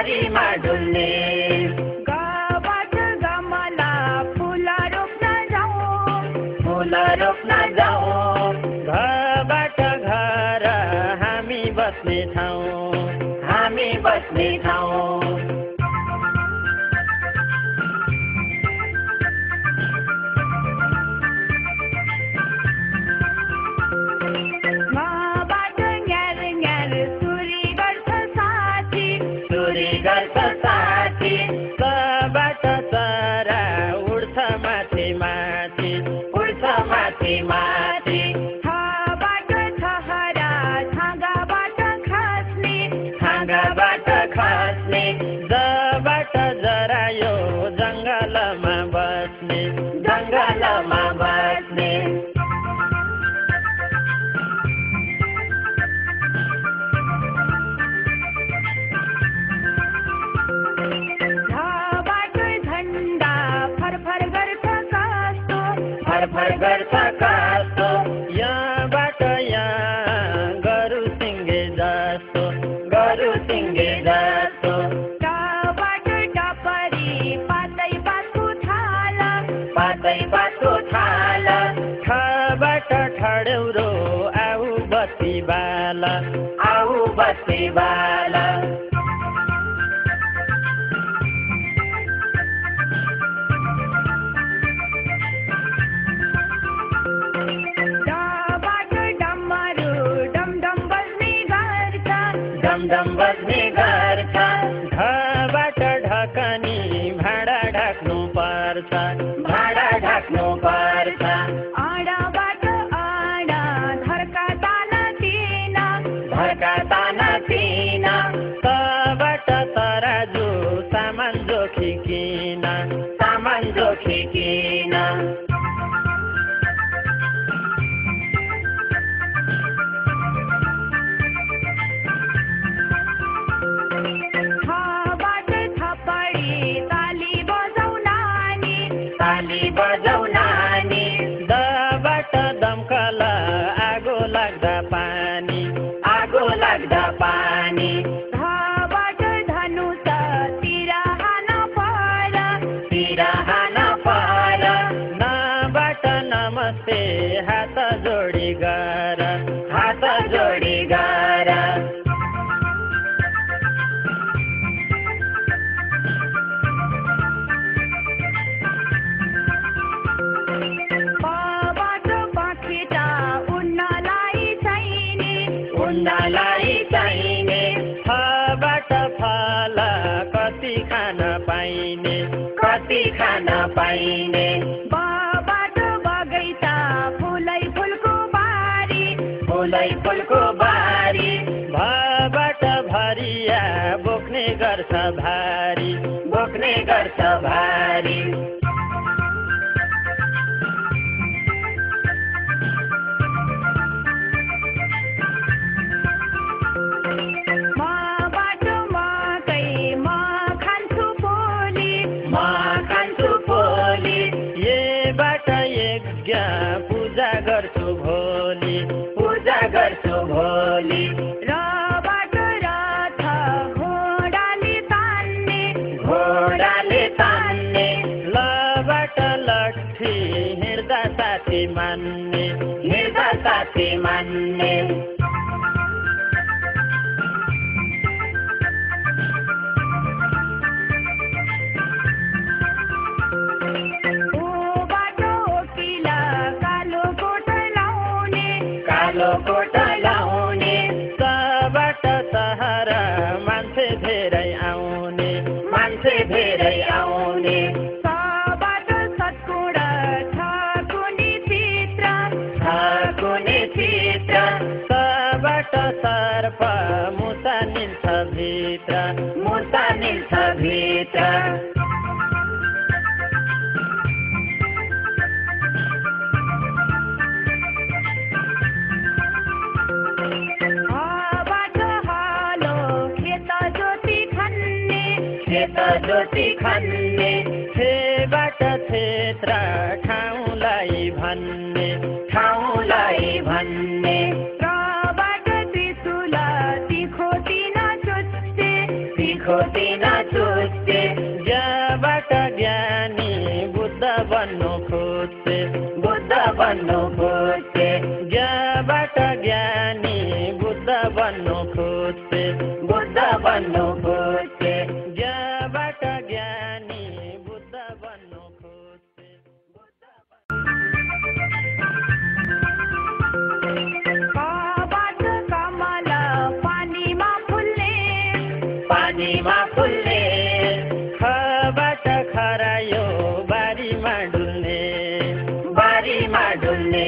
बारीमा डुल्ने गाबाट गमला फुल रोप्न जाऊ फुल रोप्न जाऊ घरबाट घर हामी बस्ने ठाउँ हामी बस्ने ठाउँ माबाट न्यार न्यार सुरी गर्छ साथी सुरी गर्छ साथी तबाट चरा उड्छ माथि माथि उड्छ माथि माथि छाबाट छहरा छाँगाबाट खस्ने हाँगाबाट खस्ने जबाट जरायो जङ्गलमा बस्ने जङ्गलमा बस्ने झाबाट झन्डा फरफर गर्छ कस्तो फरफर गर्छ कस्तो यहाँबाट यहाँ गरु सिङ्गे जस्तो गरु सिङ्गे जस्तो टाबाट टपरी पातै पातको थाल पातै पातको थाल खबाट ठड्यौरो आऊ बत्ती बाला आऊ बस्ती बाला डाबाट डमरू डमडम बज्ने गर्छ डमडम बज्ने गर्छ घरबाट ढकनी भाँडा ढाक्नु पर्छ भाँडा ढाक्नु पर्छ आँडाबाट आँडा धर्का तान तिन धर्का ताना तिन तबाट तराजु सामान जोखिकिन सामान जोखिकिन थाबाट थपडी ताली बजाउ नानी ताली बजाउ नानी दबाट दमकल आगो लाग्दा पानी आगो लाग्दा पानी धाबाट धनुष तिर हान पर सिरहान पर नबाट नमस्ते हात जोडी गर हात जोडी गर पाबाट पाखेटा उन्नलाई चाहिने उन्नलाई चाहिने फबाट फल कति खान पाइने कति खान पाइने बाबाट बगैँचा फुलै फुलको बारी फुलै फुलको बारी भबाट भरिया बोक्ने गर्छ भारी बोक्ने गर्छ भारी माबाट मकै म खान्छु पोली म खान्छु पोली येबाट यज्ञ पूजा गर्छु भोलि पूजा गर्छु भोलि रबाट रथ घोडाले तान्ने घोडाले तान्ने लबाट लट्ठी हिँड्दा साथी मान्ने हिँड्दा साथी मान्ने ओबाट ओकिल कालो कोट लाउने कालो कोट लाउने तबाट सहर मान्छे धेरै आउने मान्छे धेरै आउने सबाट सत्कुड ठकुनी चित्र कुनै चित्र तबाट सर्प मुसा निल्छ भित्र मुसा निल्छ भित्र हाबाट हालो खेत ज्योति खन्ने खेत ज्योति खन्ने छेबाट क्षेत्र ठाउँलाई भन्ने ठाउँलाई भन्ने त्रबाट त्रिशूल तिखो तिन चुच्चे खोतिन चुच्चे जबाट ज्ञानी बुद्ध बन्नु खोज्छे बुद्ध बन्नु खोज्छे जबाट ज्ञानी बुद्ध बन्नु खोज्छे बुद्ध बन्नु खोज्छे जबाट ज्ञानी बुद्ध बन्नु खोज्छे कबाट कमल पानीमा फुल्ने पानीमा फुल्ने खबाट खरायो बारीमा डुल्ने बारीमा डुल्ने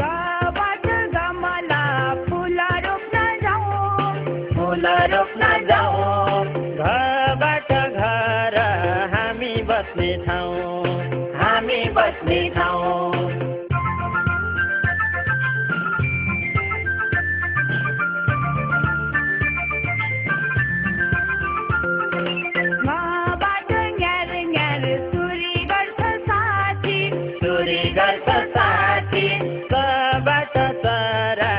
गबाट गमला फुल रोप्न जाउँ फुल रोप्न जाउँ घबाट घर हामी बस्ने ठाउँ हामी बस्ने ठाउँ घबाट ङ्यार ङ्यार सुरी गर्छ साथी चोरी गर्छ साथी तबाट चरा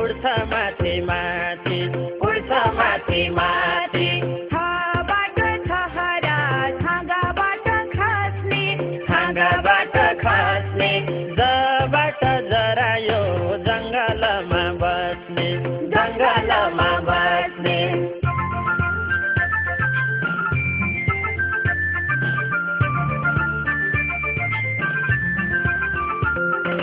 उड्छ माथि माथि उड्छ माथि माथि छबाट छहरा छाँगाबाट खस्ने हाँगाबाट खस्ने जबाट जरायो जङ्गलमा बस्ने जङ्गलमा बस्ने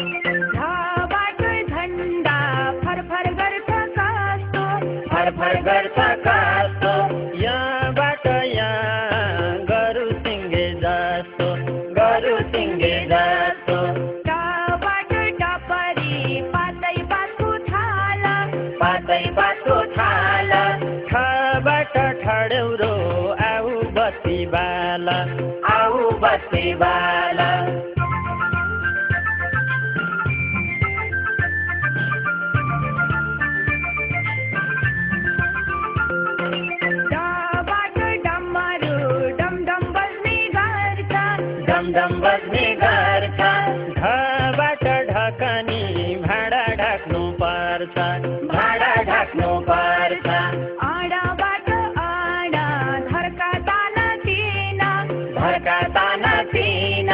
झबाट झन्डा फरफर गर्छ कस्तो फरफर गर्छ कस्तो यहाँबाट यहाँ गरु सिङ्गे जस्तो गरु सिङ्गे जस्तो टाबाट टपरी पातै पातको थाल पातै पातको थाल खबाट ठड्यौरो आऊ बत्ती बाला आऊ बत्ती बाला डबाट डमरू डमडम बज्ने गर्छ डमडम बज्ने गर्छ घबाट ढकनी भाँडा ढाक्नु पर्छ भाँडा ढाक्नु पर्छ आँडाबाट आँडा धर्का ताना तिन धर्का ताना तिन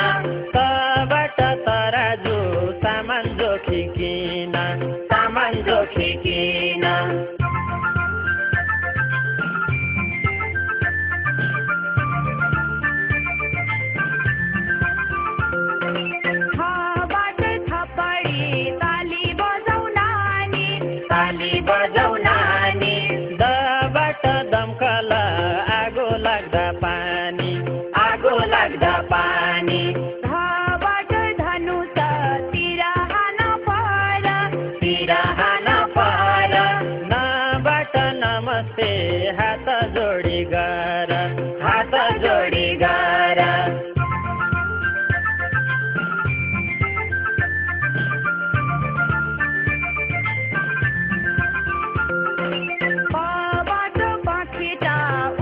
तबाट तराजु सामान जोखिकिन सामान जोखिकिन छबाट थपडी ताली बजाउ नानी ताली बजाउ नानी दबाट दमकल आगो लाग्दा पानी आगो लाग्दा पानी धबाट धनुष तिर हान पर सिरहान पर नबाट नमस्ते हात जोडी गर हात जोडी गर पबाट पखेटा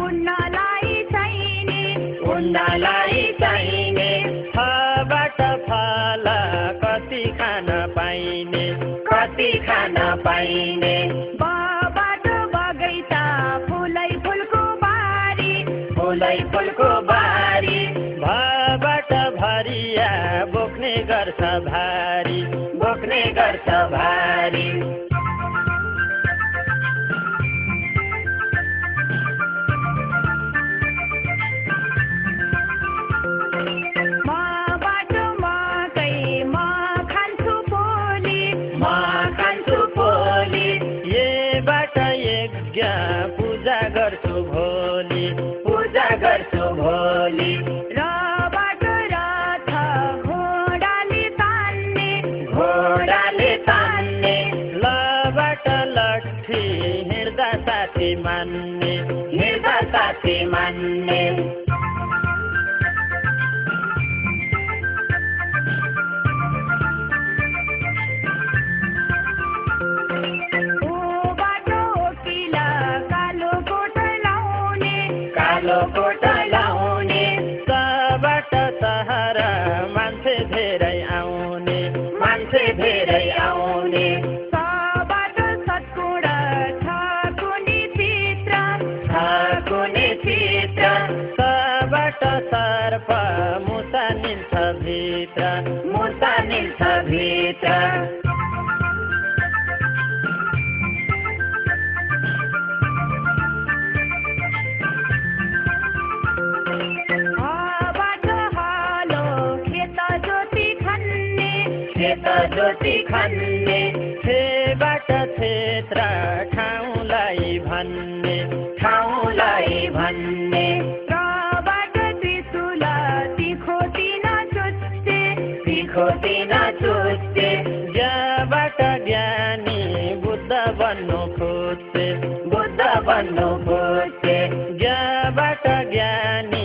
उड्नलाई चाहिने उन्नलाई चाहिने फबाट फल कति खान पाइने कति खान पाइने बबाट बगैँचा फुलै फुलको बारी फुलै फुलको बारी भबाट भरिया बोक्ने गर्छ भारी बोक्ने गर्छ भारी मबाट मकै म खान्छु पोली म खान्छु पोली येबाट यज्ञ पूजा गर्छु भोलि पूजा गर्छु भोलि रबाट रथ घोडाले तान्ने घोडाले तान्ने लबाट लट्ठी हिँड्दा साथी मान्ने हिँड्दा साथी मान्ने ओबाट ओकिल कालो कोट लाउने कालो कोट लाउने तबाट सहर मान्छे धेरै आउने मान्छे धेरै आउने सबाट सत्कुड छ कुनी चित्र छ कुनी सबाट सर्प मुसा निल्छ भित्र मुसा निल्छ भित्र खेत जोती खन्ने छेबाट क्षेत्र ठाउँलाई भन्ने प्रबाट त्रिशूल तिखो दिन चुच्चे ज्ञबाट ज्ञानी बुद्ध बन्नु खोज्छे बुद्ध बन्नु खोज्छे ज्ञबाट ज्ञानी